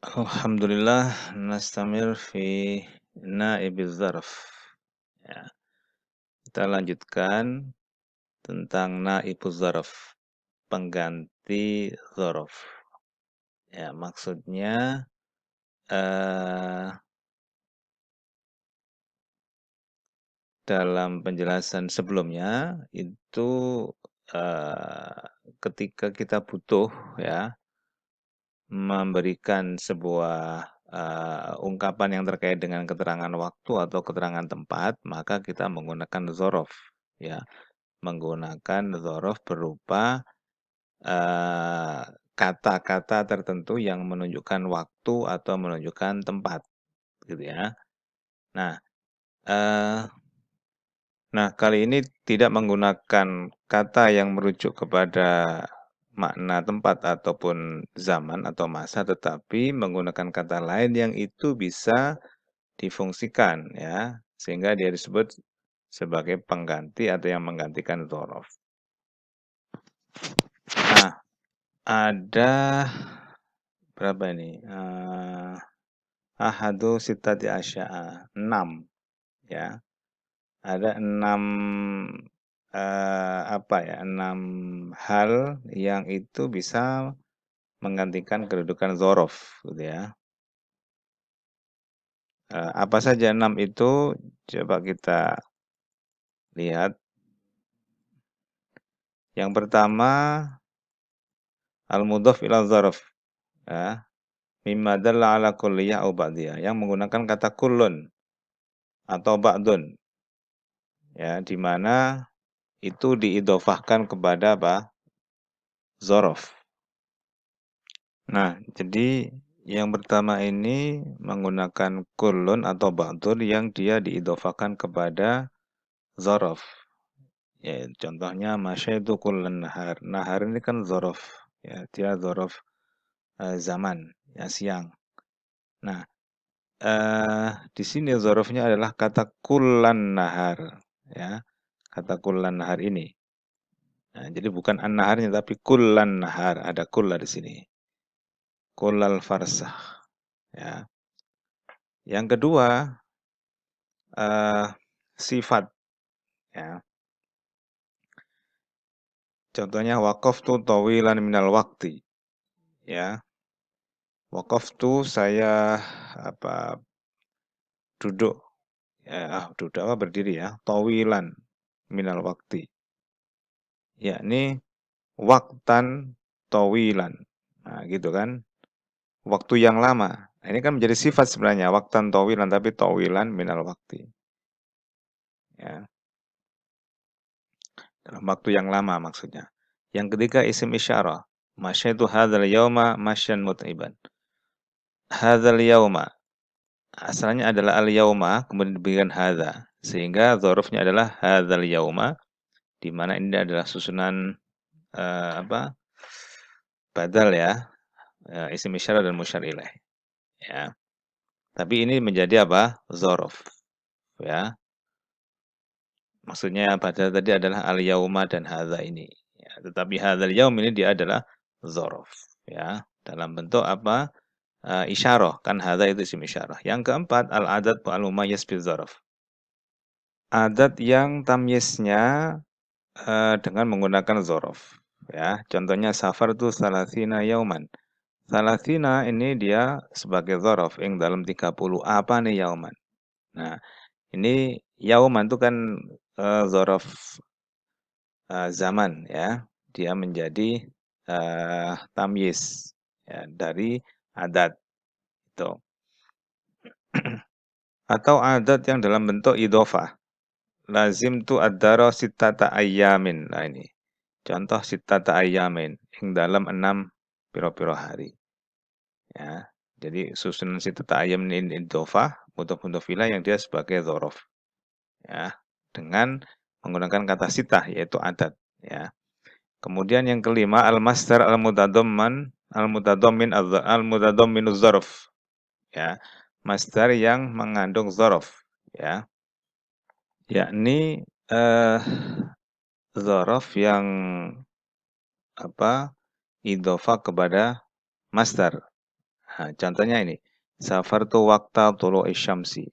Alhamdulillah nastamir fi naibiz zarf. Ya, kita lanjutkan tentang naibuz zarf, pengganti dzaraf. Ya, maksudnya eh, dalam penjelasan sebelumnya itu eh, ketika kita butuh ya memberikan sebuah ungkapan yang terkait dengan keterangan waktu atau keterangan tempat, maka kita menggunakan dzaraf ya. Menggunakan dzaraf berupa eee, kata-kata tertentu yang menunjukkan waktu atau menunjukkan tempat, gitu ya. Nah, eee, kali ini tidak menggunakan kata yang merujuk kepada makna tempat ataupun zaman atau masa, tetapi menggunakan kata lain yang itu bisa difungsikan ya, sehingga dia disebut sebagai pengganti atau yang menggantikan dzaraf. Nah, ada berapa ini? Ahadu sittati asya'a, 6 ya. Ada 6 apa ya, 6 hal yang itu bisa menggantikan kedudukan dzaraf gitu ya. Apa saja 6 itu? Coba kita lihat. Yang pertama, al-mudhaf ila dzaraf ya, mimma dalla ala kulliyah au ba'diyah, yang menggunakan kata kullun atau ba'dun ya, di mana itu diidhofahkan kepada apa? Dzaraf. Nah, jadi yang pertama ini menggunakan kullun atau ba'dun yang dia diidhofahkan kepada dzaraf. Ya, contohnya masyaitu kullan nahar. Nahar ini kan dzaraf ya, dia dzaraf zaman ya, siang. Nah, di sini dzarafnya adalah kata kullan nahar ya. Kata kullan nahar ini. Nah, jadi bukan an-naharnya tapi kullan nahar, ada kulla di sini. Kullal farsah ya. Yang kedua, sifat ya. Contohnya waqaftu tawilan minal waqti ya. Waqaftu saya apa duduk ya, duduk apa berdiri ya, tawilan minal waqti. Yakni waktan tawilan. Nah, gitu kan. Waktu yang lama. Nah, ini kan menjadi sifat sebenarnya waktan tawilan tapi tawilan minal waqti. Ya, dalam waktu yang lama maksudnya. Yang ketiga isim isyarah. Masyaitu hadzal yauma masyan mut'iban. Hadzal yauma asalnya adalah al-yauma kemudian diberikan hadza sehingga dzarafnya adalah hadzal yauma di mana ini adalah susunan apa? Badal ya, isim isyarah dan musyar ilaih ya. Tapi ini menjadi apa? Dzaraf ya. Maksudnya badal tadi adalah al-yauma dan hadza ini ya. Tetapi hadzal yaum ini dia adalah dzaraf ya. Dalam bentuk apa? Isyarah, kan hadza itu isim isyarah. Yang keempat, al-adad al-mumayyiz bil dzaraf. Adat yang tamyiznya dengan menggunakan dzaraf ya. Contohnya safar itu salasina yauman. Salasina ini dia sebagai dzaraf yang dalam 30 apa nih yauman. Nah, ini yauman itu kan dzaraf zaman ya. Dia menjadi tamyiz ya dari adat itu. Atau adat yang dalam bentuk idhofah. Lazim tu ad-dara sittata ayyamin. Nah ini. Contoh sittata ayyamin yang dalam 6 piro-piro hari. Ya. Jadi susunan sittata ayyam ini idhofah, mudhof ilaih yang dia sebagai dzaraf. Ya. Dengan menggunakan kata sitah yaitu adat, ya. Kemudian yang kelima al-masdar al-mutadamminuz dzaraf. Ya. Masdar yang mengandung dzaraf, ya. Yakni dzaraf yang apa? Idhofah kepada masdar. Nah, contohnya ini, safartu waqta tulu'i syamsi.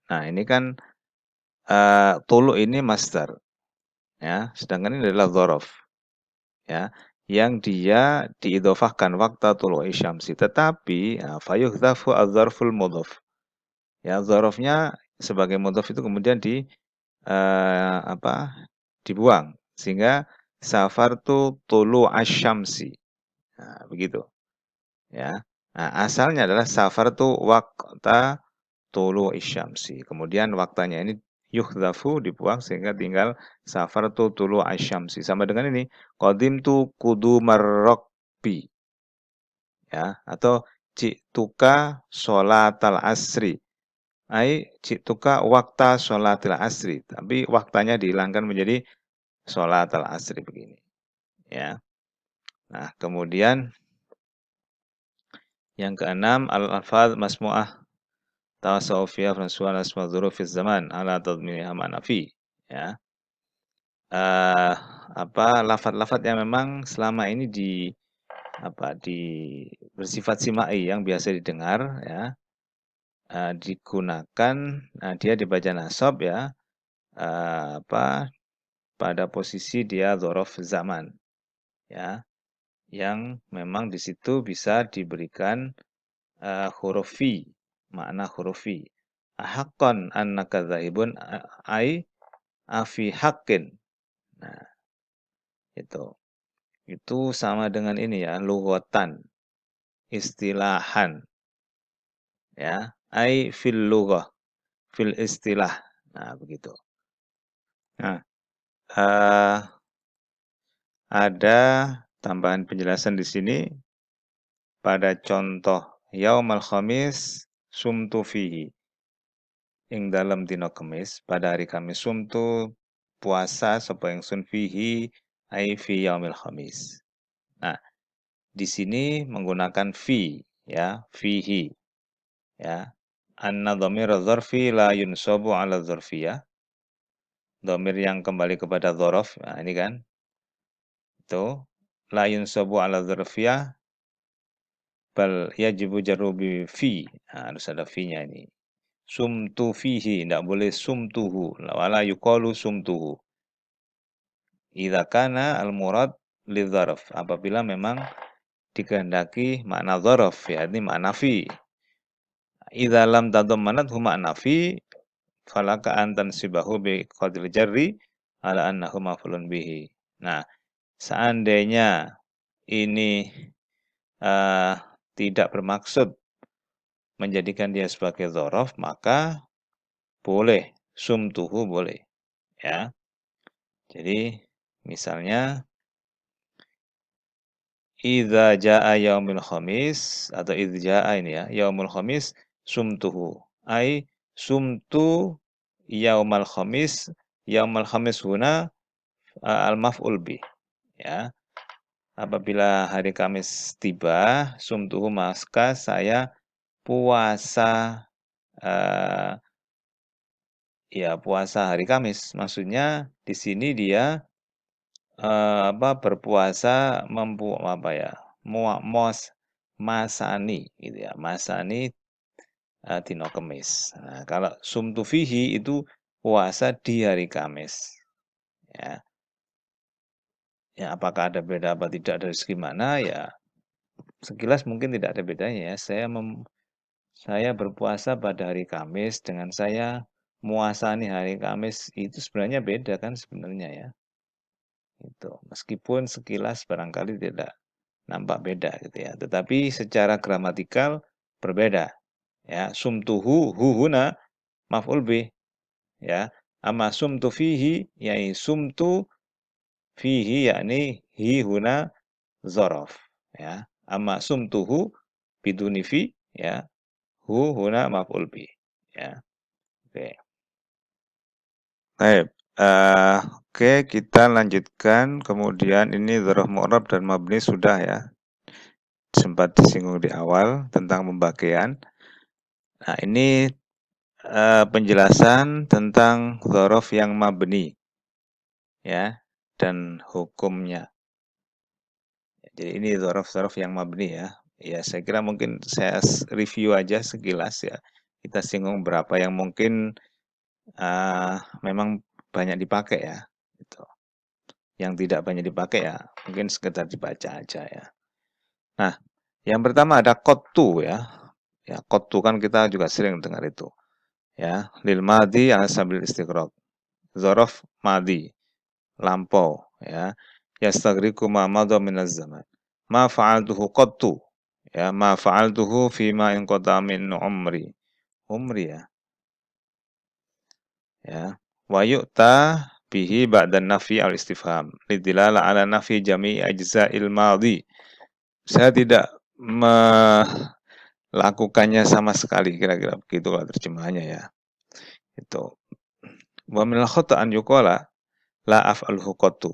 Nah, ini kan tulu ini masdar, ya, sedangkan ini adalah dzaraf, ya, yang dia diidhofahkan waqta tulu'i syamsi, tetapi fayuhdhafu adz-dzarful mudhaf. Ya, dzarafnya sebagai mudhaf itu kemudian apa, dibuang, sehingga safartu tulu'asy syamsi. Nah, begitu, ya. Nah, asalnya adalah safartu waqta tulu'i syamsi. Kemudian waktanya ini yuhdzafu, dibuang sehingga tinggal safartu tulu'asy syamsi. Sama dengan ini, qadimtu qudumar rakbi, ya, atau ji'tuka sholatal asri. Ai ji'tuka waqta sholatil asri, tapi waktanya dihilangkan menjadi sholatal asri begini, ya. Nah, kemudian yang keenam, al-alfaz masmu'ah tawassaufiyah fransual asma dzuruffiz zaman ala tadminiha ma'na fi, ya. Lafaz-lafaz yang memang selama ini bersifat simai yang biasa didengar, ya, digunakan, dia dibaca nasab, ya, pada posisi dia dzaraf zaman, ya, yang memang di situ bisa diberikan huruf fi, makna huruf fi. Ahaqqan annaka dzahibun, ai afi haqqin. Nah, itu. Itu sama dengan ini ya, lughatan, istilahan, ya. Ai fil lughah, fil istilah. Nah, begitu. Nah, eee, ada tambahan penjelasan di sini pada contoh yaumal khamis sumtu fihi. Ing dalam dina Kemis, pada hari Kamis sumtu puasa sapa ingsun fihi ai fi yaumil khamis. Nah, di sini menggunakan fi, ya, fihi, ya. Anna dhamir dzarfi la yunsabu 'ala dzarfiyah. Dhamir yang kembali kepada dzaraf, nah ini kan, itu la yunsabu 'ala dzarfiyah bal yajibu jarru bi fi. Nah, harus ada fi-nya ini. Sumtu fihi, tidak boleh sumtuhu, wala yuqalu sumtuhu. Idza kana al-murad lidzarf, apabila memang dikehendaki makna dzaraf, yakni makna fi. Idza lam tadammanathu makna fi, falaka an tansibahu bi qadril jarri ala annahu maf'ulun bihi. Nah, seandainya ini tidak bermaksud menjadikan dia sebagai dzaraf, maka boleh sumtuhu, boleh, ya. Jadi misalnya idza jaa yaumul khamis, atau idza jaa ini ya, yaumul khamis sumtuhu. Ai sumtu yaumal khamis huna al-maf'ul bih, ya. Apabila hari Kamis tiba, sumtuhu, maka saya puasa, eee, ya, puasa hari Kamis. Maksudnya di sini dia berpuasa masani gitu ya, masani, dina Kemis. Nah, kalau sumtu fihi itu puasa di hari Kamis, ya. Ya, apakah ada beda apa tidak dari segi mana, ya sekilas mungkin tidak ada bedanya ya. Saya berpuasa pada hari Kamis dengan saya muasani hari Kamis itu sebenarnya beda kan sebenarnya ya. Itu. Meskipun sekilas barangkali tidak nampak beda gitu ya. Tetapi secara gramatikal berbeda. Ya, sumtuhu hu huna maf'ul bih, ya. Amma sumtu fihi, yai sumtu fihi yakni hi huna dzaraf, ya. Amma sumtuhu biduni fi, ya. Hu huna maf'ul bih, ya. Oke. Baik, oke, kita lanjutkan. Kemudian ini dzaraf mu'rab dan mabni sudah ya. Sempat disinggung di awal tentang pembagian. Nah, ini penjelasan tentang dzaraf yang mabni, ya, dan hukumnya. Jadi ini dzaraf-dzaraf yang mabni ya, ya saya kira mungkin saya review aja sekilas ya. Kita singgung berapa yang mungkin memang banyak dipakai ya, gitu. Yang tidak banyak dipakai ya mungkin sekedar dibaca aja ya. Nah, yang pertama ada qattu ya. Ya, qattu kan kita juga sering dengar itu. Ya, lil madi ala sabil istighraq. Dzaraf madi, lampau ya. Yastaghriqu ma madha minaz zaman. Ma fa'altuhu qattu. Ya, ma fa'altuhu fima inqata min umri. Umri ya. Ya. Wa yu'ta bihi ba'dan nafi al istifham. Lidilala ala nafi jami'i ajza'il madhi. Saya tidak melakukannya sama sekali, kira-kira begitu kalau terjemahannya ya. Itu. Wa minal khata' an yuqala la af'alhu qattu.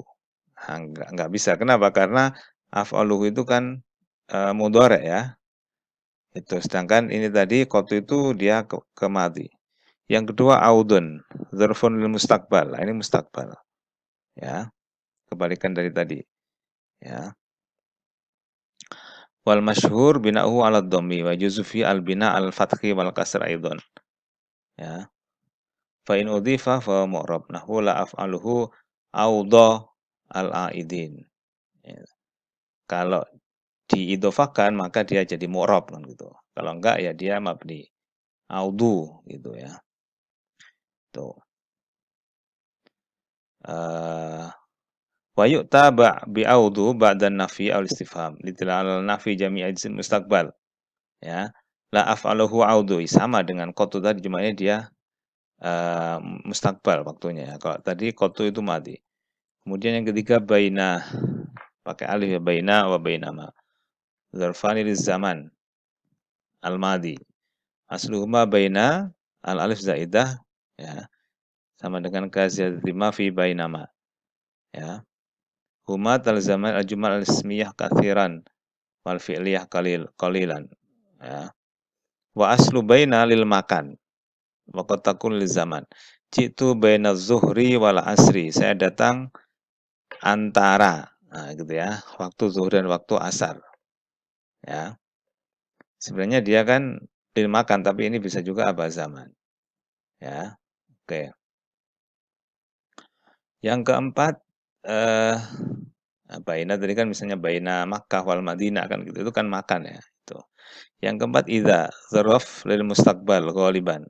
Nah, enggak bisa. Kenapa? Karena af'aluhu itu kan mudhari' ya. Itu. Sedangkan ini tadi qattu itu dia ke madhi. Yang kedua audun, dzarfun lil mustaqbal. Nah, ini mustaqbal. Ya, kebalikan dari tadi. Ya. Wal masyhur bina'uhu 'ala dhammi wa yajuzu fi al bina' al fathi wal kasr aidan. Ya. Fa in udhifa fa mu'rab nahwu la af'aluhu audha al aidin. Ya. Kalau diidhofahkan maka dia jadi mu'rab kan gitu. Kalau enggak ya dia mabni. Audu gitu ya. Tuh. Wa yu'ta bi audu ba'da nafi al istifham litilal nafi jami'a isim mustaqbal. Ya. La af'aluhu audu sama dengan qatu tadi cuma ini dia mustaqbal waktunya ya. Kalau tadi qatu itu madi. Kemudian yang ketiga baina, pakai alif ya, baina wa bainama. Dzarfani liz zaman al-madi. Asluhuma baina al-alif zaidah ya, sama dengan ka ziyadati ma fi bainama ya. Huma talzaman al-jumal al-ismiyah katsiran wal fi'liyah qalilan ya. Wa aslu baina lil makan wa qad takun lil zaman. Jitu baina zuhri wal asri. Saya datang antara, nah gitu ya, waktu zuhur dan waktu asar. Ya. Sebenarnya dia kan lil makan tapi ini bisa juga apa zaman. Ya. Oke. Yang keempat baina tadi kan misalnya baina Makkah wal Madinah kan gitu. Itu kan makan ya, itu. Yang keempat idza dzaraf lil mustaqbal ghaliban.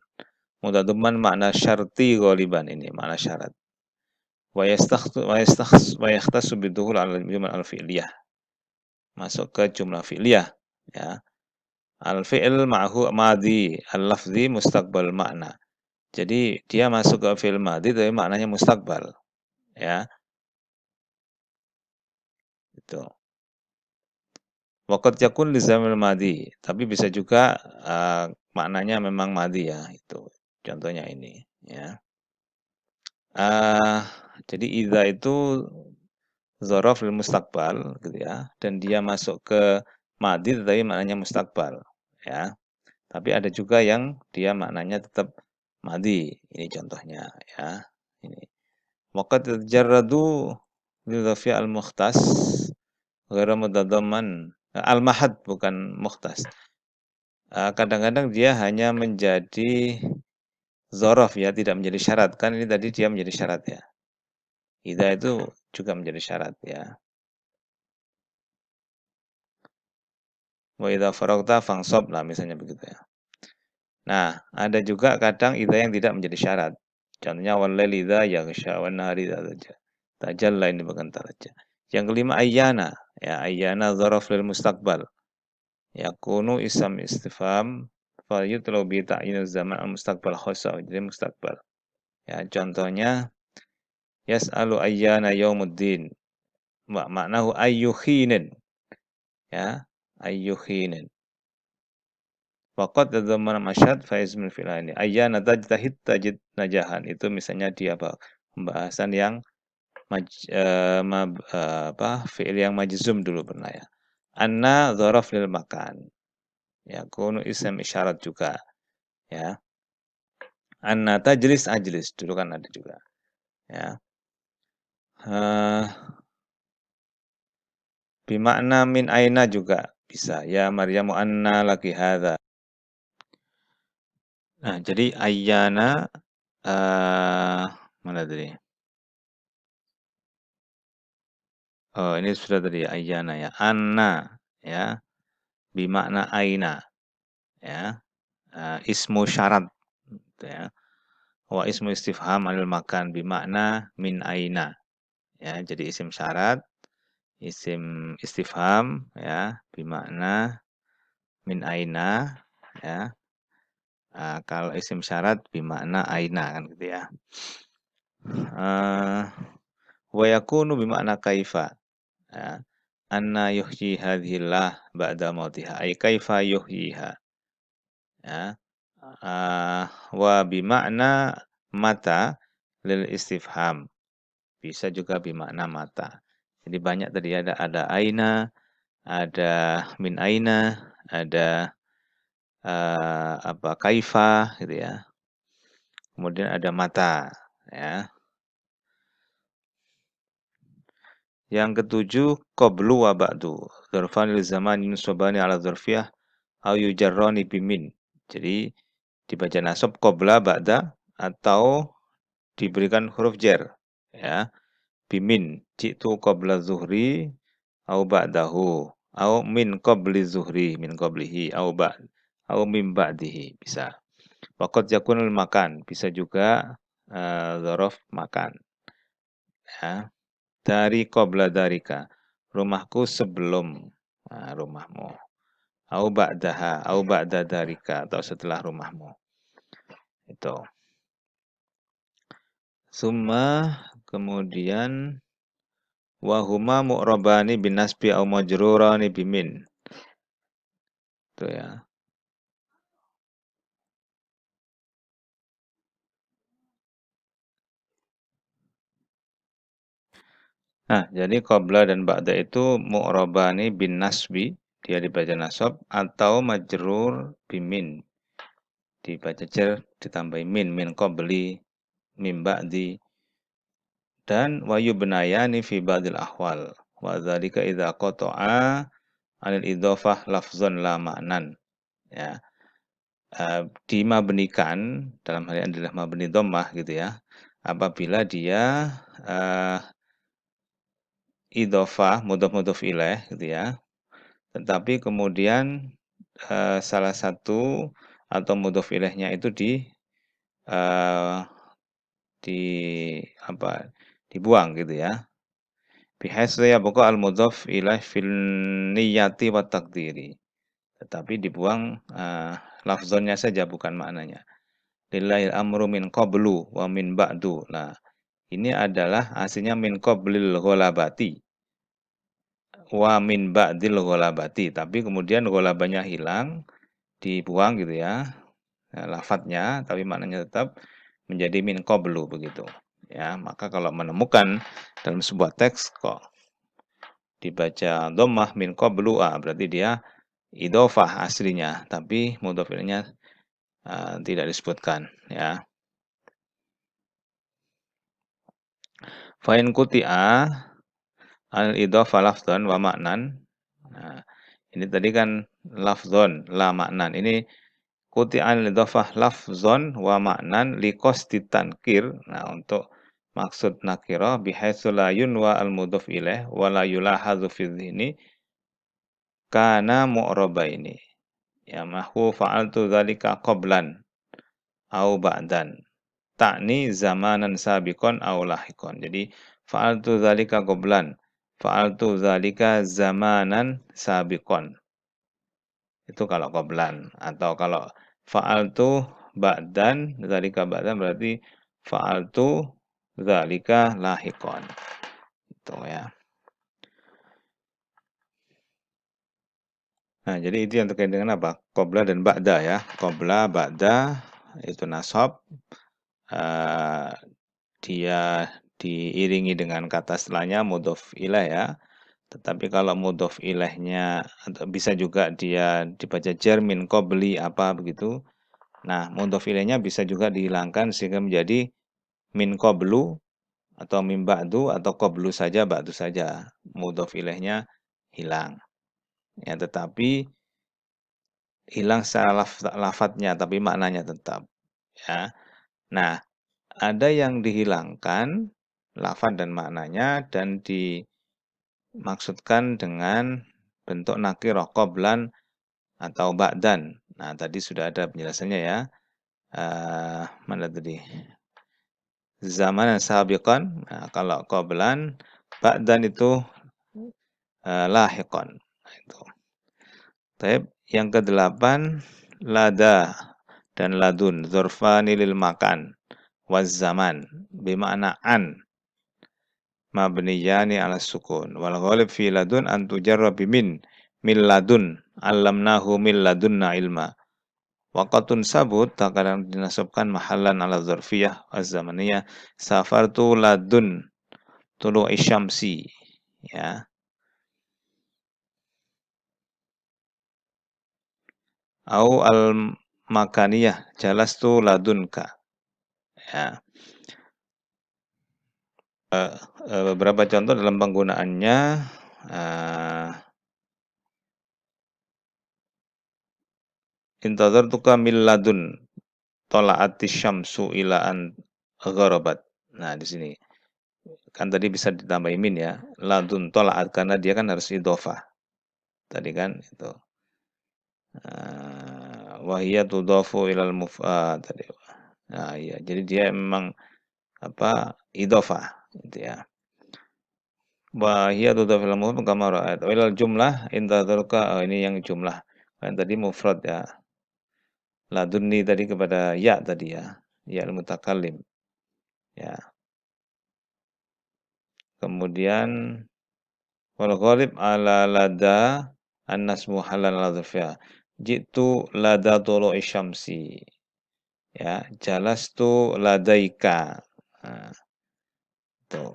Mutadamman makna syarti ghaliban ini, makna syarat. Wa yakhtassu bidukhul al jumal al fi'liyah. Masuk ke jumlah fi'liyah ya. Al fi'il ma'hu madhi, al lafzi mustaqbal makna. Jadi dia masuk ke fi'il madhi tapi maknanya mustaqbal ya. Itu. Waqad yakun li zamil madhi, tapi bisa juga maknanya memang madhi ya, itu. Contohnya ini ya. Jadi idza itu dzaraf lil mustaqbal gitu ya, dan dia masuk ke madhi tetapi maknanya mustaqbal ya. Tapi ada juga yang dia maknanya tetap madhi. Ini contohnya ya. Ini. Waqad tajarradu lil dhafi al mukhtas ghairu mutadamman al-mahad bukan mukhtas. Kadang-kadang dia hanya menjadi dzaraf ya, tidak menjadi syarat. Kan ini tadi dia menjadi syarat ya. Idza itu juga menjadi syarat ya. Wa idza faragta fansab, nah misalnya begitu ya. Nah, ada juga kadang idza yang tidak menjadi syarat. Contohnya walaili idza yaghsha wan nahari idza taja. Tajalla ini bukan taraja. Yang kelima ayyana. Ya, ayyana dzaraf lil mustaqbal. Yakunu isam istifham fa yutlabu bi ta'yin zaman al mustaqbal khassa, jadi mustaqbal. Ya, contohnya yas'alu ayyana yaumuddin. Maknahu ayyuhinin. Ya, ayyuhinin. Waqad tadzammana masyhad fa ismul fi'laini. Ayyana tajtahid tajid najahan. Itu misalnya dia apa? Pembahasan yang fi'il yang majzum dulu pernah ya. Anna dzaraf lil makan. Ya, kunu ism isyarat juga. Ya. Anna tajlis ajlis. Dulu kan ada juga. Ya. Bimakna min aina juga bisa. Ya Maryamu anna laki hadza. Nah, jadi ayyana mana tadi? Oh, ini sudah tadi ayyana ya. Anna ya, bimakna aina ya. Ismu syarat gitu ya. Wa ismu istifham anil makan bimakna min aina ya. Jadi isim syarat, isim istifham ya, bimakna min aina ya. Kalau isim syarat bimakna aina kan gitu ya. Wa yakunu bimakna kaifa ya. Anna yuhyi hadhillah ba'da mautiha ay kaifa yuhyiha ya. Wa bimakna mata lil istifham bisa juga bimakna mata. Jadi banyak tadi ada aina, ada min aina, ada apa kaifa gitu ya. Kemudian ada mata ya. Yang ketujuh qablu wa ba'du. Dzarfan lil zaman yunsabani ala dzarfiyah au yujarrani bimin. Jadi dibaca nasab qabla ba'da atau diberikan huruf jar ya. Bimin jitu qabla zuhri au ba'dahu au min qabli zuhri min qablihi au min ba'dihi bisa. Waqad yakunul makan bisa juga dzaraf makan ya. Dari qabla darika rumahku sebelum rumahmu au ba'daha au ba'da darika atau setelah rumahmu itu. Summa kemudian wa huma mu'rabani bin nasbi au majrurani bimin. Itu ya. Nah, jadi qabla dan ba'da itu mu'rabani bin nasbi, dia dibaca nasab atau majrur bimin. Dibaca jar ditambahi min qabli, min ba'di dan wa yubnayani fi ba'dil ahwal. Wa dzalika idza qata'a anil idhofah lafzan la ma'nan. Ya. Dimabnikan dalam hal ini adalah mabni dhammah gitu ya. Apabila dia idhofah mudhof ilaih gitu ya. Tetapi kemudian salah satu atau mudhof ilaihnya itu eee, di apa, dibuang gitu ya. Bihaitsu yabqa al-mudhof ilaih fil niyyati wat taqdiri. Tetapi dibuang lafzonnya saja bukan maknanya. Lillahil amru min qablu wa min ba'du. Nah, ini adalah aslinya min qablil ghalabati wa min ba'dil ghalabati. Tapi kemudian ghalabanya hilang, dibuang gitu ya. Nah, lafadznya tapi maknanya tetap menjadi min qablu begitu. Ya, maka kalau menemukan dalam sebuah teks kok dibaca dhammah min qablu berarti dia idhofah aslinya, tapi mudhof ilaihnya tidak disebutkan ya. Fa in quti'a al idhofah lafdhan wa ma'nan. Nah, ini tadi kan lafdhon la ma'nan. Ini quti'a al idhofah lafdhon wa ma'nan liqasdi tankir. Nah, untuk maksud nakirah bihaitsu la yunwa al mudhof ilaih wa la yulahadzu fi dhihni kana mu'rabaini. Ya mahu fa'altu dzalika qablan au ba'dan. Ta'ni zamanan sabiqon aw lahiqon. Jadi fa'altu dzalika qablan, fa'altu dzalika zamanan sabiqon. Itu kalau qablan atau kalau fa'altu ba'dan, dzalika ba'dan berarti fa'altu dzalika lahiqon. Itu ya. Nah, jadi itu yang terkait dengan apa? Qabla dan ba'da ya. Qabla, ba'da itu nasab. Dia diiringi dengan kata setelahnya mudhof ilaih ya. Tetapi kalau mudhof ilaihnya atau bisa juga dia dibaca jar min qabli apa begitu. Nah, mudhof ilaihnya bisa juga dihilangkan sehingga menjadi min qablu atau min ba'du atau qablu saja ba'du saja. Mudhof ilaihnya hilang. ya, tetapi hilang secara lafadznya, tapi maknanya tetap, ya. Nah, ada yang dihilangkan lafadz dan maknanya dan dimaksudkan dengan bentuk nakirah qablan atau ba'dan. Nah, tadi sudah ada penjelasannya ya. Mana tadi? Zamanan sabiqan. Nah, kalau qablan, ba'dan itu lahiqan. Nah, itu. Taib. Yang kedelapan, lada dan ladun. Dzurfani lil makan waz zaman. Bima'na an. Mabniyani ala sukun. Wal ghalib fi ladun an tujarra bimin. Min ladun. Allamnahu min ladunna ilma. Waqatun sabut terkadang dinasabkan mahallan ala dzarfiyah az-zamaniyah. Safartu ladun tulu'i syamsi, ya. Au al makaniyah jalastu ladunka, ya. Beberapa contoh dalam penggunaannya, intadzartuka min ladun tala'atis syamsu ila an gharabat. Nah, di sini kan tadi bisa ditambahin min ya, ladun tala'at karena dia kan harus idhofah. Tadi kan itu. Wa hiya tudhafu ilal tadi. Nah, iya. Jadi dia memang apa? Idhofah gitu ya. Wa hiya tudhafu ilal mufrad kama ra'at. Wa ilal jumlah intadzarka, ini yang jumlah. Kan tadi mufrad ya. Ladunni tadi kepada ya tadi ya. Ya al-mutakallim. Ya. Kemudian wal ghalib ala lada an-nasmu halal al-dhafiyah. Jitu lada tulu'i syamsi. Ya, jalastu ladaika. Nah, itu.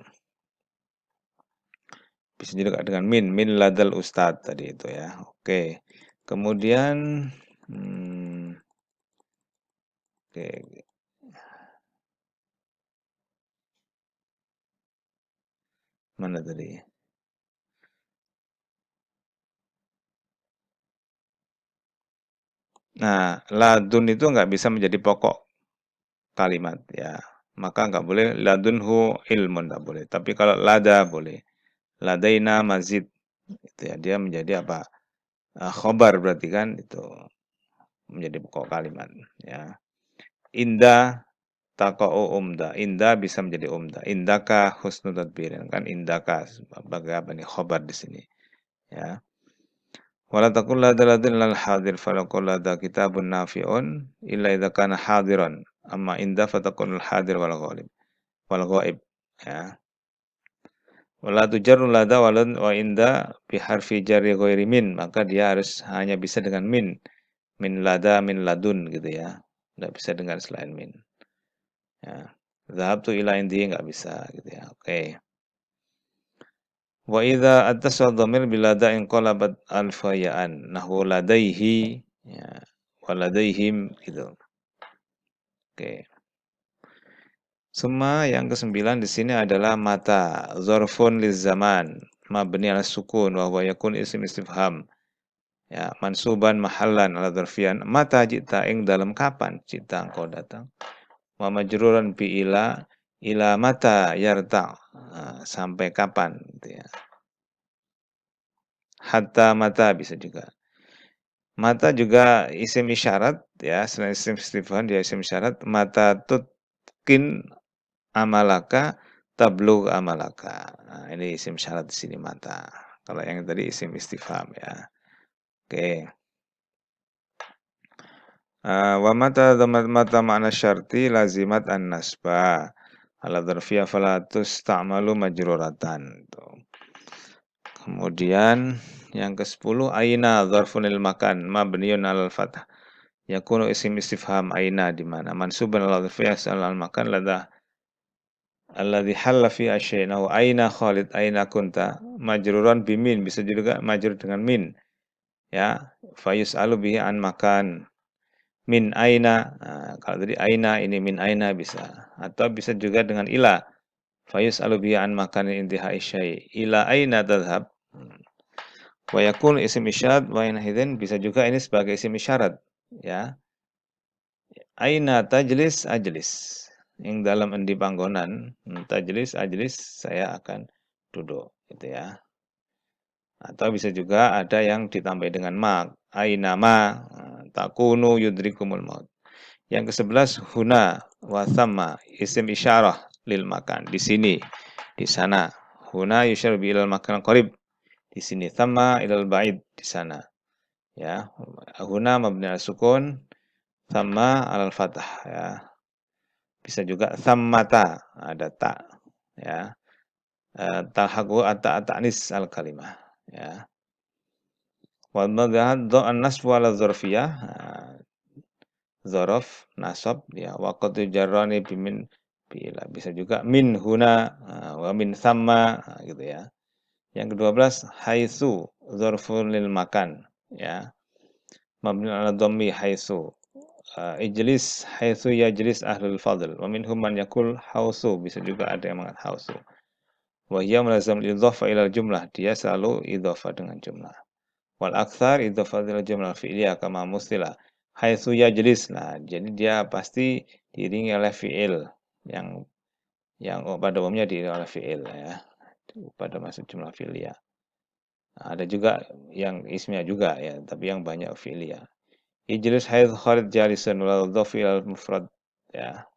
Bisa juga dengan min ladal ustad tadi itu ya. Oke. Kemudian oke. Mana tadi? Nah, ladun itu nggak bisa menjadi pokok kalimat ya. Maka nggak boleh ladunhu ilmun, nggak boleh. Tapi kalau lada boleh. Ladaina mazid itu ya, dia menjadi apa? Khobar berarti kan itu menjadi pokok kalimat ya. Indah taqa'u umda. Indah bisa menjadi umda. Indaka husnul tadbirin kan indaka sebagai apa nih khobar di sini ya. Wala taqul lada ladin lal hadir falaqul lada kitabun nafi'un illa idza kana hadiran. Amma inda fataqul hadir wal ghalib wal ghaib ya. Wala tujarru lada walad wa inda bi harfi jarri ghairi min, maka dia harus hanya bisa dengan min. Min lada min ladun gitu ya. Enggak bisa dengan selain min. Ya. Dhahabtu ila indi enggak bisa gitu ya. Oke. Wa idza attasal dhamir bila da'in qalabat alfayaan. Nahwu ladaihi ya. Wa ladaihim gitu. Oke. Summa yang kesembilan di sini adalah mata, dzarfun lizaman, mabni ala sukun wa huwa yakun isim istifham. Ya, mansuban mahallan ala dzarfiyan. Mata jita ing dalam kapan cita engkau datang. Wa majruran bi ila mata yarta. Nah, sampai kapan gitu ya. Hatta mata bisa juga. Mata juga isim isyarat ya, selain isim istifham dia isim isyarat. Mata tutkin amalaka tablugh amalaka. Nah, ini isim syarat di sini mata. Kalau yang tadi isim istifham ya. Oke. Wa mata dhammat mata makna syarti lazimat an-nasba. Ala dzarfiyah fala tusta'malu majruratan. Kemudian yang ke-10 aina dzarfun lil makan mabniun alal fathah. Yakunu isim istifham aina di mana mansuban ala dzarfiyah al makan ladha alladzi halla fi asy'inahu aina Khalid aina kunta majruran bimin bisa juga majrur dengan min ya fayus'alu bihi an makan min aina. Nah, kalau tadi aina ini min aina bisa atau bisa juga dengan ila fayus'alu bihi an makan intihai syai ila aina tadhhab. Wa yakun isim isyarat wa inahidin bisa juga ini sebagai isim isyarat, ya. Aina tajlis ajlis. Yang dalam endi panggonan, tajlis ajlis saya akan duduk, gitu ya. Atau bisa juga ada yang ditambah dengan ma, aina ma, takunu yudrikumul maut. Yang ke-11 huna wa thamma, isim isyarah lil makan, di sini, di sana. Huna yusyar bi ilal makan qarib, di sini. Thamma ilal ba'id, di sana. Ya, huna mabni al sukun, thamma alal fathah, ya. Bisa juga thammata, ada ta, ya. Talhaqu at-ta'nis al kalimah, ya. Wa madhad an nasb wal dzarfiyah, dzaraf, nasab, ya. Wa qad jarrani bimin bila bisa juga min huna wa min thamma, gitu ya. Yang ke-12 haitsu dzarfun lil makan, ya. Mabni ala dhammi haitsu. Ijlis haitsu yajlis ahlul fadl. Wa minhum man yaqul hausu, bisa juga ada yang mengatakan hausu. Wa hiya mulazam idhofah ila jumlah, dia selalu idhofah dengan jumlah. Wal aktsar idhofah ila jumlah fi'liyah kama mustila. Haitsu yajlis. Nah, jadi dia pasti diiringi oleh fi'il yang pada umumnya diiringi oleh fi'il, ya. Pada masuk jumlah fi'liyah. Nah, ada juga yang ismiyah juga, ya, tapi yang banyak fi'liyah. Ijlis haitsu Khalid jalisun wal dhaf ilal mufrad, ya.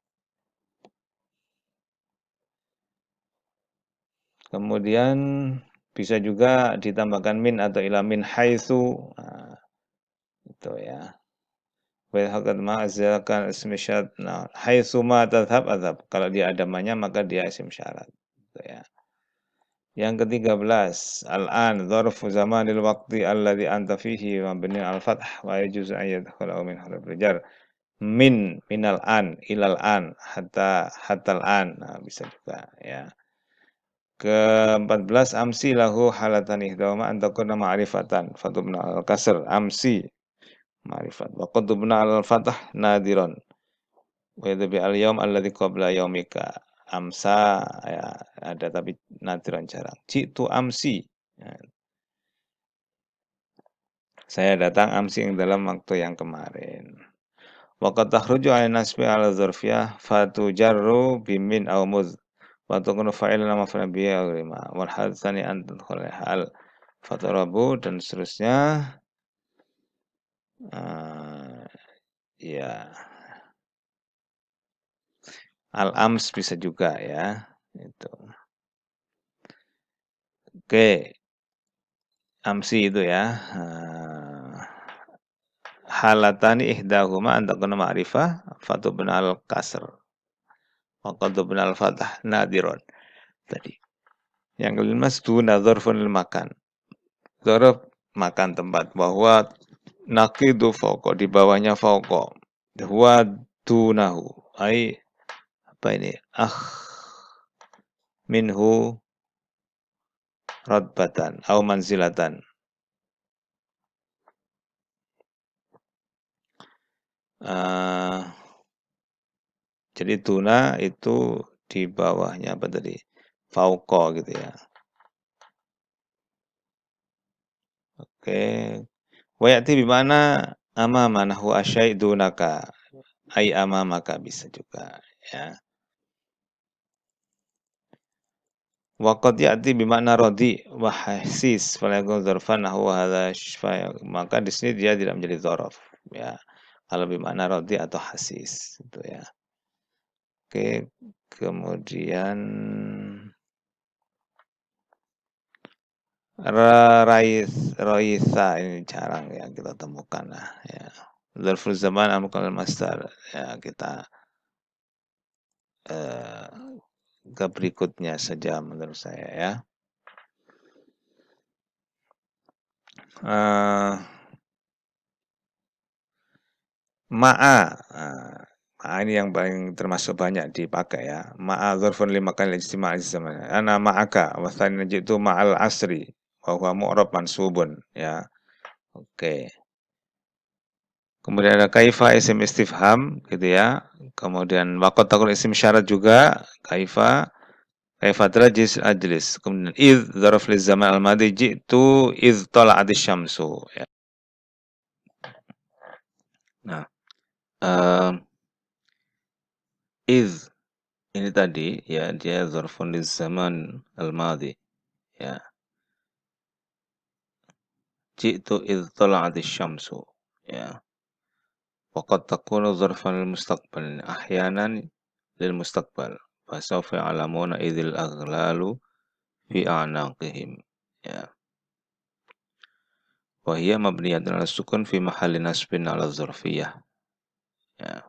Kemudian bisa juga ditambahkan min atau ila min haitsu, nah, itu ya. Wa haqqat ma azalkan ism syarat. Nah, haitsu ma tadhhab adhab. Kalau dia ada ma-nya maka dia isim syarat. Gitu ya. Yang ke-13, al-an dzarfu zamanil waqti alladzi anta fihi mabni al-fath wa yajuzu an yadkhula min huruf jar. Minal an ilal an hatta al-an. Nah, bisa juga, ya. Ke-14 amsi lahu halatan ihdahuma an takuna ma'rifatan fatubna al-kasr amsi ma'rifat wa qutubna al-fathah nadiron wa yadbi al-yaum alladhi qabla yaumika amsa, ya, ada tapi nadiron jarang. Jitu amsi, ya, saya datang amsi yang dalam waktu yang kemarin. Wa qad takhruju 'ala nasbi 'ala dzarfiyah fatujarru bimin aw muz wa takunu fa'ilan maf'ulan bihi aw lima wal hal tsani an tadkhul hal fatarabu dan seterusnya. Ya, al-ams bisa juga, ya, itu. Oke, amsi itu ya, halatani ihdahuma an takuna ma'rifah fatubna al-kasr wa qadubna al-fathah nadiron tadi. Yang kelima duna dzarfun lil makan. Dzaraf makan tempat, bahwa naqidu fauqa, di bawahnya fauqa. Huwa dunahu, ai apa ini? Minhu radbatan au manzilatan. Jadi tuna itu di bawahnya apa tadi? Fauqa, gitu ya. Oke. Wa ya'ti bi ma'na amama nahwu asyai' dunaka. Ai amamaka bisa juga, ya. Wa qad ya'ti bi ma'na radi wa hasis fala yakun dzarfan nahwu hadza maka di sini dia tidak menjadi dzaraf, ya. Kalau bi ma'na radi atau hasis, itu ya. Oke, kemudian raisa ini jarang ya kita temukan lah, ya. Dzarful zaman amkal masdar, ya, kita ke berikutnya saja menurut saya, ya. Ma'a, ma'a ini yang paling termasuk banyak dipakai, ya. Ma'a dzarfun li makanil ijtima' zaman. Ana ma'aka wa tsani jitu ma'al asri wa huwa mu'rab mansubun, ya. Oke. Kemudian ada kaifa isim istifham, gitu ya. Kemudian waqad takun isim syarat juga kaifa, kaifa ajlis. Kemudian idz dzaraf lizaman al-madi ji'tu idz tala'atis syamsu ya. Nah, idz ini tadi ya dia dzarfun lizaman al-madi ya. Ji'tu idz tala'atis syamsu ya. Waqad takunu dzarfan lil mustaqbal. Ahyanan lil mustaqbal. Fasawfa ya'lamuna idzil aghlalu fi a'naqihim. Ya. Wa hiya mabniyatun 'ala sukun fi mahalli nasbin 'ala dzarfiyah. Ya.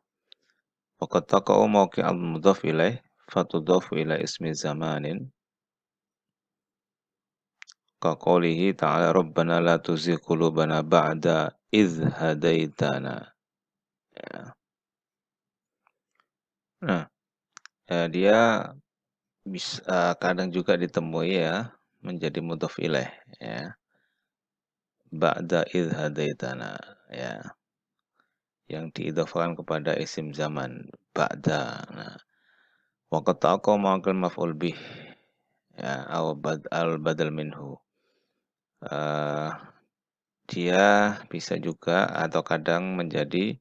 Waqad taqa'u mawqi'al mudhaf ilaih fatudhafu ila ismi zamanin ka qoulihi ta'ala rabbana la tuzigh qulubana ba'da idh hadaitana. Ya. Nah, dia bisa kadang juga ditemui ya menjadi mudhaf ilaih ya. Ba'da idh hadaitana ya. Yang diidhafahkan kepada isim zaman ba'da. Nah, waqad taqa ma'al maf'ul bih ya au badal minhu. Dia bisa juga atau kadang menjadi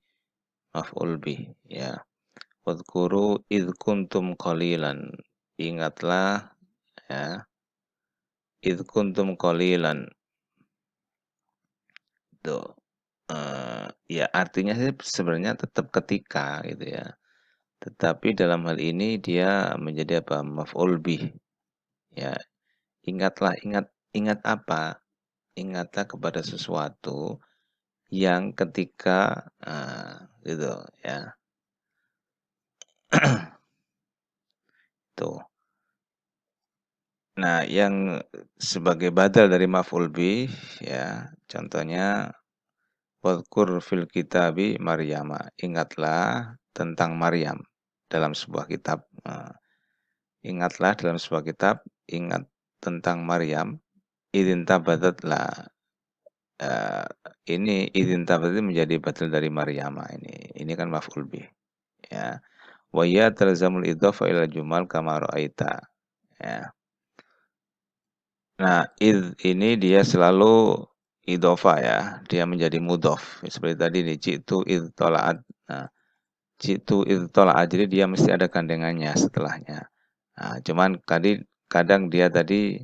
maf'ul bih ya. Wadhkuru idh kuntum qalilan. Ingatlah ya. Idh kuntum qalilan. Tuh. Ya artinya sih sebenarnya tetap ketika gitu ya. Tetapi dalam hal ini dia menjadi apa? Maf'ul bih. Ya, ingatlah, ingat apa? Ingatlah kepada sesuatu yang ketika gitu ya. Tuh. Nah, yang sebagai badal dari maf'ul bih ya, contohnya wadhkur fil kitabi Maryama. Ingatlah tentang Maryam dalam sebuah kitab. Ingatlah dalam sebuah kitab, ingat tentang Maryam. Idzin tabadatlah. Ini idzin tabadat menjadi badal dari Maryama ini. Ini kan maf'ul bih. Ya. Wa ya talzamul idhafa ila jumal kama ra'aita. Ya. Nah, ini dia selalu idhofa ya. Dia menjadi mudhof. Seperti tadi nih, jitu id tola'at. Nah, jitu id tola'at. Jadi dia mesti ada gandengannya setelahnya. Nah, cuman tadi kadang dia tadi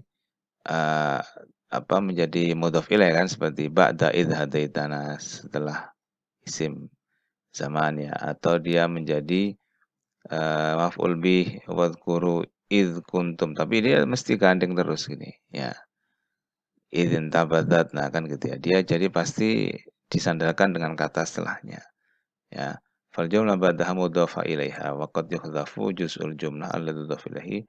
menjadi mudhof ilaih kan seperti ba'da id hadaitana setelah isim zaman ya, atau dia menjadi maf'ul bih wadhkuru id kuntum, tapi dia mesti gandeng terus gini ya. Idzin tabadat, nah kan gitu ya. Dia jadi pasti disandarkan dengan kata setelahnya ya. Fal jumlah ba'daha mudhafa ilaiha wa qad yuhdhafu juz'ul jumlah alladzi mudhaf ilaihi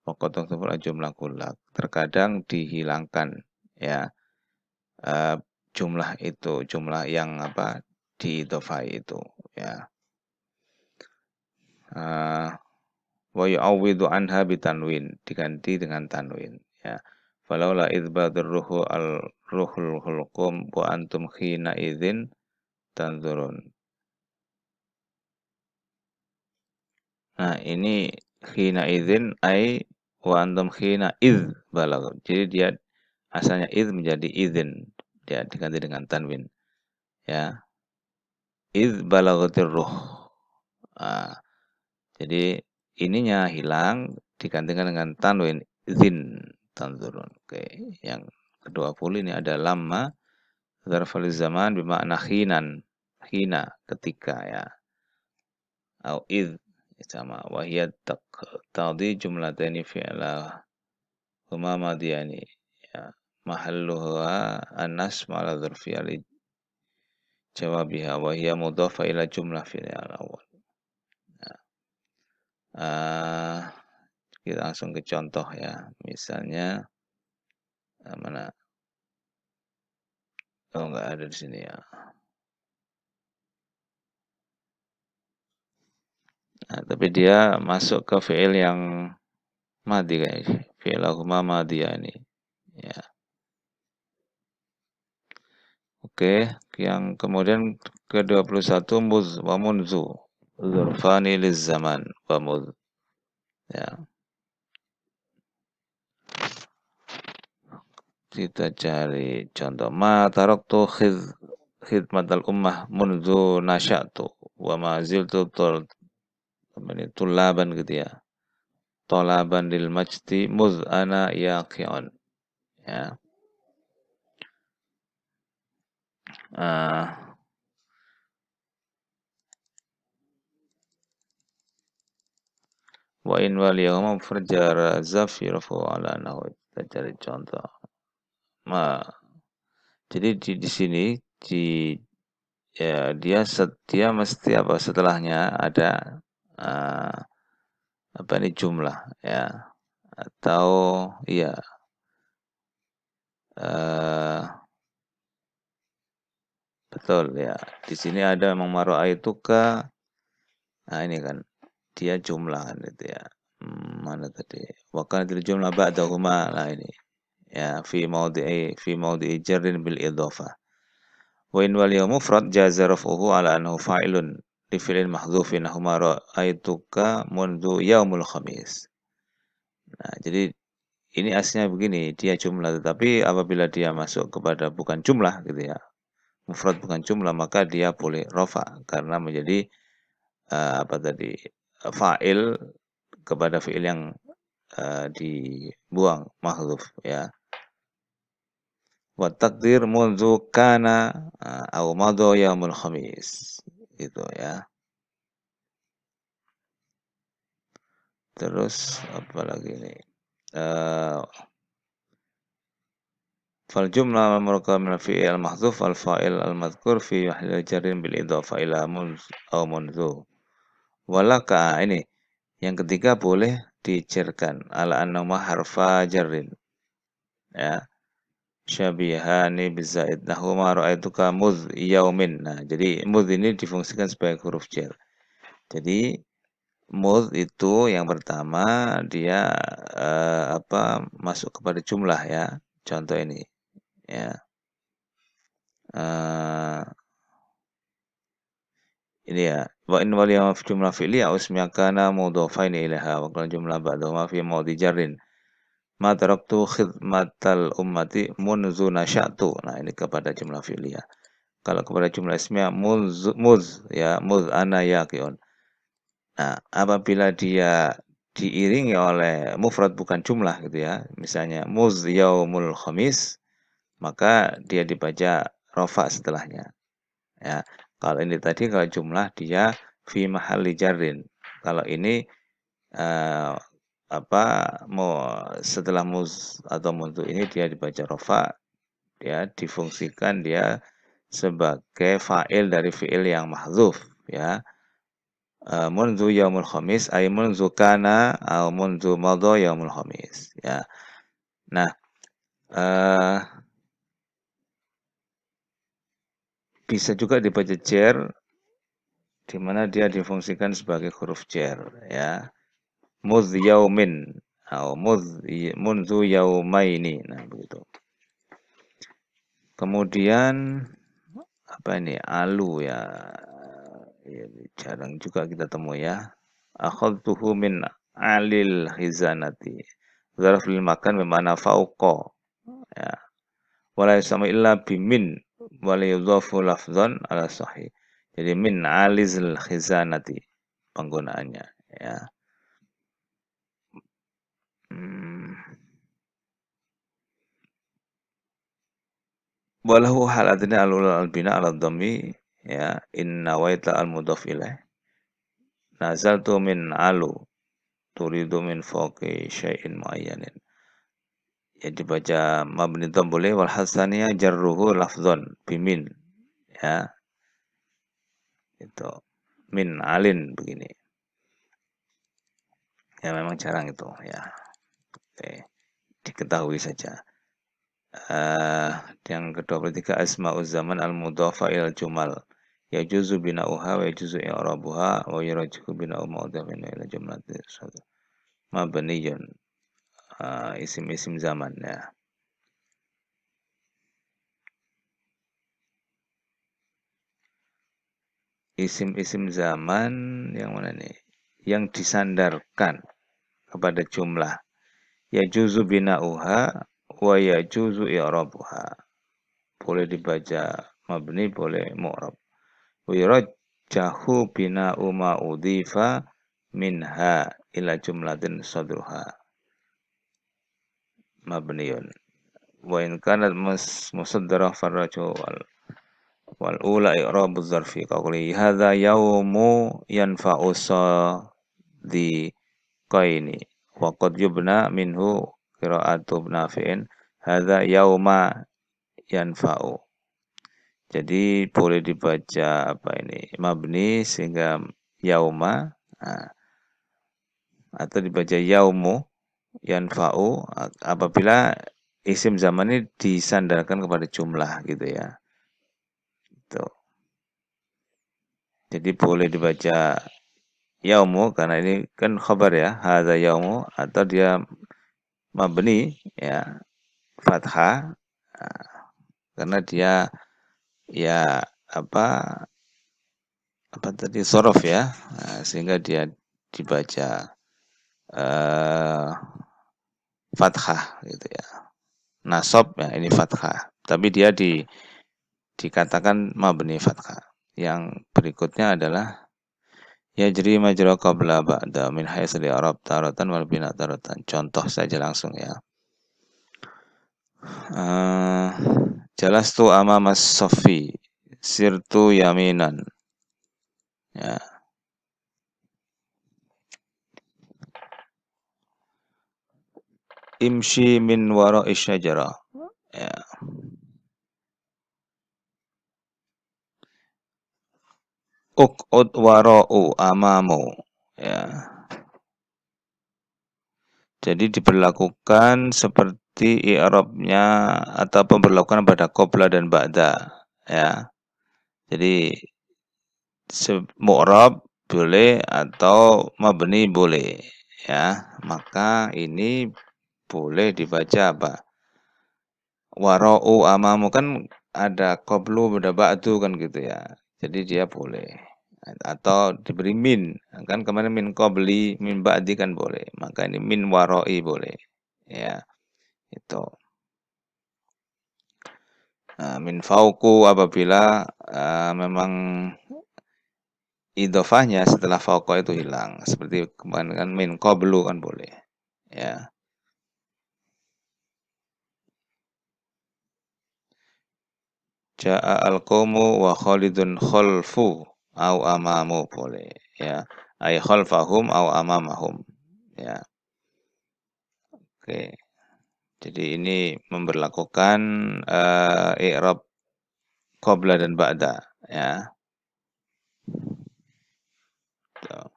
wa qad tuhdhafu al-jumlah kullah. Terkadang dihilangkan ya jumlah itu, jumlah yang diidhofai itu ya. Wa yu'awwidhu anha bitanwin, diganti dengan tanwin ya. Falaula idbadur ruhul hulqum wa antum khina idzin tanzurun. Nah, ini khina idzin wa antum khina idz balagh. Jadi dia asalnya idz menjadi idzin. Dia diganti dengan tanwin ya. Idz balaghatir ruh. Nah, jadi ininya hilang digantikan dengan tanwin zin tanzurun. Oke, yang ke-20 ini ada lamma dzarful zaman bermakna khinan. Khina ketika ya. Au id sama wahia taqdi jumlataini fi'la huma madiyani ya. Mahalluha an-nas ma'al dzarfiyah li jawabiha wa hiya mudhafa ila jumlah fi'il awal. Kita langsung ke contoh ya. Misalnya mana? Oh, enggak ada di sini ya. Nah, tapi dia masuk ke fi'il yang madi kayaknya. Fi'ilahuma madiyah ini. Ya. Oke, yang kemudian ke-21 muz wa munzu. Dzurfani liz zaman wa muz. Ya. Kita cari contoh. Ma taraktu khidmatal ummah mundu nasya'tu wa ma ziltu tulaban gitu ya. Tolaban lil majdi muz ana yaqi'un. Ya. Uh, wa in wal yawma farjar zafirafu ala nahu. Kita cari contoh. Ma jadi di sini di ya dia mesti apa setelahnya ada uh, apa ini jumlah ya atau iya uh, betul ya di sini ada memang maro'aituka. Nah ini kan dia jumlah kan itu ya. Mana tadi wakanatil jumlah ba'dahuma. Nah ini ya fi maudhi'i jarrin bil idhofah. Wa in wal mufrad jaza raf'uhu ala annahu fa'ilun li fi'lin mahdhufin huma ra'aituka mundu yaumul khamis. Nah, jadi ini aslinya begini, dia jumlah tetapi apabila dia masuk kepada bukan jumlah gitu ya. Mufrad bukan jumlah maka dia boleh rafa karena menjadi apa tadi fa'il kepada fi'il yang dibuang mahdzuf ya. Wa taqdir mundu kana au madha yaumul khamis gitu ya. Terus apa lagi nih? Fal jumlah al-murakkabah min al-fi'il al-mahdhuf wal fa'il al-madhkur fi mahall jarrin bil idhafah ila munz aw munzu. Walaka ini yang ketiga boleh dicerkan ala annama harfa jarrin ya. Syabihani bizaid nahuma ra'aituka mudz yaumin. Nah, jadi mudz ini difungsikan sebagai huruf jar. Jadi mudz itu yang pertama dia masuk kepada jumlah ya. Contoh ini ya. Ini ya. Wa in wal yawma fi jumlah fi'li aw ismi kana mudhafain ilaiha wa qala jumlah ba'dahuma fi mawdi jarrin. Ma taraktu khidmatal ummati munzu nasya'tu. Nah, ini kepada jumlah fi'liyah. Kalau kepada jumlah ismiyah muz ya muz ana yaqiun. Nah, apabila dia diiringi oleh mufrad bukan jumlah gitu ya. Misalnya muz yaumul khamis, maka dia dibaca rafa setelahnya. Ya. Kalau ini tadi kalau jumlah dia fi mahalli jarrin. Kalau ini eh, mau setelah muz atau muntu ini dia dibaca rafa, dia difungsikan dia sebagai fa'il dari fi'il yang mahdzuf ya. Munzu yaumul khamis ay munzu kana atau munzu madha yaumul khamis ya. Nah, bisa juga dibaca jar di mana dia difungsikan sebagai huruf jar ya. Mudz yaumin atau munzu yaumaini. Nah, begitu. Kemudian apa ini? Alu ya. Ya, jarang juga kita temui ya. Akhadtuhu min alil khizanati. Zarf lil makan bimana fauqa. Ya. Wala yusama illa bimin wala yudhafu lafzan ala sahih. Jadi min alizil khizanati penggunaannya ya. Walahu halatnya alul albina ala dhammi ya in nawaita al mudhaf ilaih. Nazaltu min alu turidu min fawqi syai'in muayyanin. Ya dibaca mabni dhamm boleh wal hasaniyah jarruhu lafdhan bimin ya. Itu min alin begini. Ya memang jarang itu ya. Oke, diketahui saja. Yang ke-23 asma'uz zaman al-mudhafa ilal jumal. Yajuzu bina'uha wa yajuzu i'rabuha wa yurajihu bina'u mudhafin ila jumlati mabniyun. Isim-isim zaman ya. Isim-isim zaman yang mana nih? Yang disandarkan kepada jumlah. Yajuzu bina'uha wa yajuzu i'rabuha. Boleh dibaca mabni, boleh mu'rab. Wa yurajjahu bina'u ma udhifa minha ila jumlatin sadruha mabniyun. Wa in kanat musaddarah farraju wal ula i'rabu dzarfi qawli hadza yaumu yanfa'u di qaini wa qad yubna minhu qira'atu nafi'in hadza yauma yanfa'u. Jadi boleh dibaca apa ini mabni sehingga yauma, nah, atau dibaca yaumu yanfa'u apabila isim zaman ini disandarkan kepada jumlah gitu ya. Tuh. Jadi boleh dibaca yaumu karena ini kan khabar ya, hadza yaumu, atau dia mabni ya, fathah, karena dia ya apa tadi sorof ya, sehingga dia dibaca fathah gitu ya. Nasab ya ini fathah, tapi dia dikatakan mabni fathah. Yang berikutnya adalah yajri majra qabla ba'da min haitsu al-i'rab taratan wal bina taratan. Contoh saja langsung ya. Jalastu amamas safi sirtu yaminan. Ya. Imshi min wara'i syajarah. Ya. Uq'ud wara'u amamu. Ya. Jadi diberlakukan seperti i'rabnya atau pemberlakuan pada qabla dan ba'da ya. Jadi mu'rab boleh atau mabni boleh ya. Maka ini boleh dibaca apa? Wara'u amamu kan ada qablu ada ba'du kan gitu ya. Jadi dia boleh. Atau diberi min. Kan kemarin min qabli, min ba'di kan boleh. Maka ini min wara'i boleh. Ya, itu. Min fauku apabila memang idofahnya setelah fauqa itu hilang. Seperti kemarin kan min qablu kan boleh. Ya. Ja'a al-qawmu wa Khalidun khalfu au amamu boleh ya. Ay khalfahum au amamahum ya. Oke. Jadi ini memberlakukan i'rab qabla dan ba'da ya. Tuh.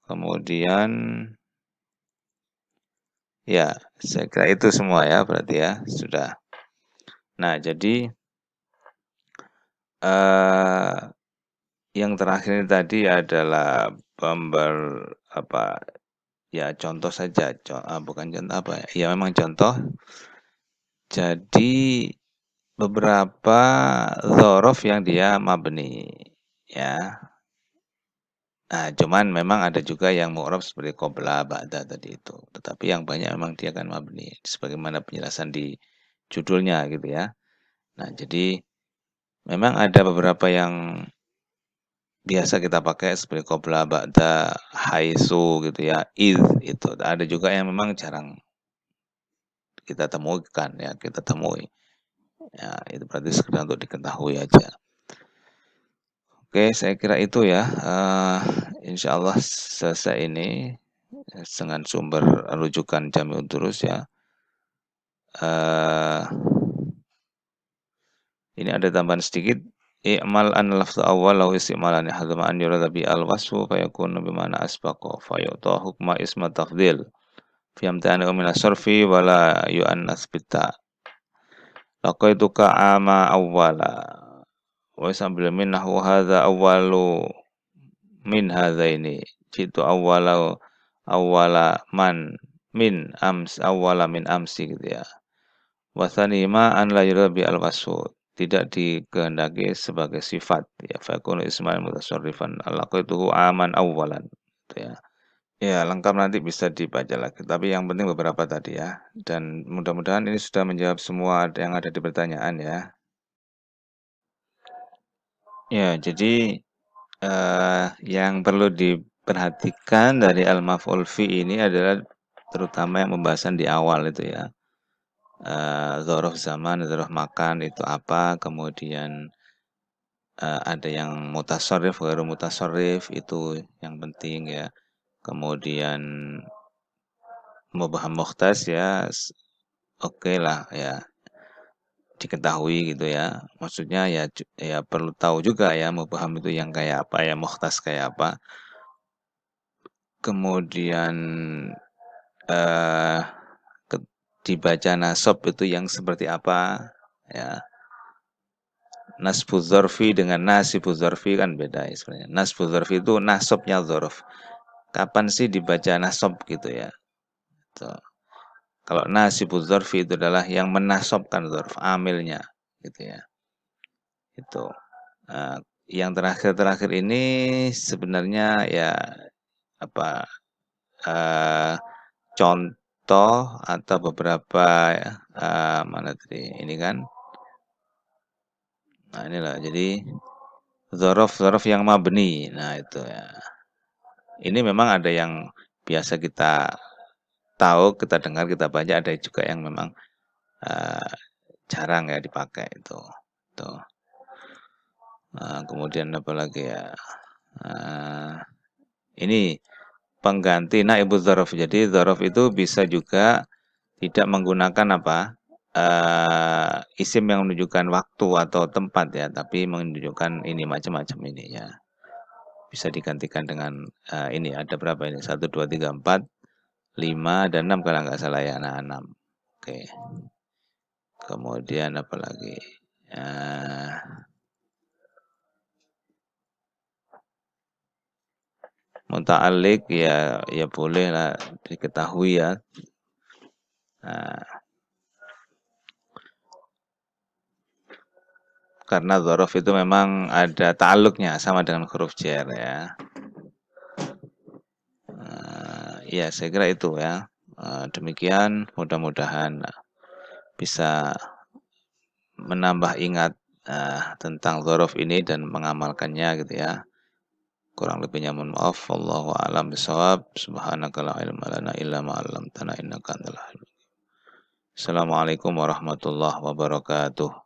Kemudian ya, saya kira itu semua ya berarti ya, sudah. Nah, jadi yang terakhir ini tadi adalah ya contoh saja, bukan contoh apa ya, ya memang contoh. Jadi beberapa dzaraf yang dia mabni ya. Nah, cuman memang ada juga yang mu'rab seperti qabla, ba'da tadi itu. Tetapi yang banyak memang dia kan mabni sebagaimana penjelasan di judulnya gitu ya. Nah, jadi memang ada beberapa yang biasa kita pakai seperti qabla, ba'da, haitsu gitu ya, id itu. Ada juga yang memang jarang kita temukan ya, kita temui. Ya, itu berarti sekedar untuk diketahui aja. Oke, saya kira itu ya. Insya Allah selesai ini dengan sumber rujukan Jami'ud Durus ya. Ini ada tambahan sedikit. I'mal an lafzu awal law istimalan hadama an yurada bi al wasfu fa yakunu bi mana asbaqa fa yu'ta hukma isma tafdil fi amtana min as-sarfi wala yu'annas bitta laqaituka ama awwala wa sambil minnahu hadza awwalu min hadzaini jitu awwala man min ams awwala min amsi gitu ya. Wasani ma an la yurbi al wasfu tidak dikehendaki sebagai sifat ya fakunu ismail mutasarrifan alaqaituhu aman awwalan gitu ya. Ya, lengkap nanti bisa dibaca lagi, tapi yang penting beberapa tadi ya, dan mudah-mudahan ini sudah menjawab semua yang ada di pertanyaan ya. Ya, jadi, yang perlu diperhatikan dari al-maf'ul fi ini adalah terutama yang pembahasan di awal itu ya, dzaraf zaman, dzaraf makan itu apa, kemudian, ada yang mutasharrif, ghairu mutasharrif itu yang penting ya. Kemudian mubham mukhtas ya okelah ya diketahui gitu ya. Maksudnya ya ya perlu tahu juga ya mubham itu yang kayak apa ya, mukhtas kayak apa. Kemudian, eee, ket dibaca nasab itu yang seperti apa ya. Nasbu dzarfi dengan nasibu dzarfi kan beda ya sebenarnya. Nasbu dzarfi itu nasabnya dzaraf. Kapan sih dibaca nasab gitu ya, tuh. Kalau nasibu dzarfi itu adalah yang menasabkan dzarf, amilnya gitu ya, itu. Yang terakhir-terakhir ini sebenarnya ya apa, eee, contoh atau beberapa, mana tadi, ini kan, nah inilah jadi dzaraf-dzaraf yang mabni, nah itu ya. Ini memang ada yang biasa kita tahu, kita dengar, kita baca, ada juga yang memang, eee, jarang ya dipakai itu, tuh. Kemudian apalagi ya, eee, ini pengganti naibudz dzaraf. Jadi dzaraf itu bisa juga tidak menggunakan apa, isim yang menunjukkan waktu atau tempat ya, tapi menunjukkan ini macam-macam ini ya. Bisa digantikan dengan, ini ada berapa ini, 1, 2, 3, 4, 5 dan 6 kalau nggak salah ya. Nah 6. Oke. Kemudian apalagi, eee, muta'alliq ya ya bolehlah diketahui ya. Nah, karena dzaraf itu memang ada ta'alluqnya sama dengan huruf jar ya. Ya saya kira itu ya. Demikian mudah-mudahan bisa menambah ingat, tentang dzaraf ini dan mengamalkannya gitu ya. Kurang lebihnya mohon maaf. Wallahu a'lam bishawab. Subhanaka la ilma lana illa ma 'allamtana innaka antal alim. Assalamualaikum warahmatullahi wabarakatuh.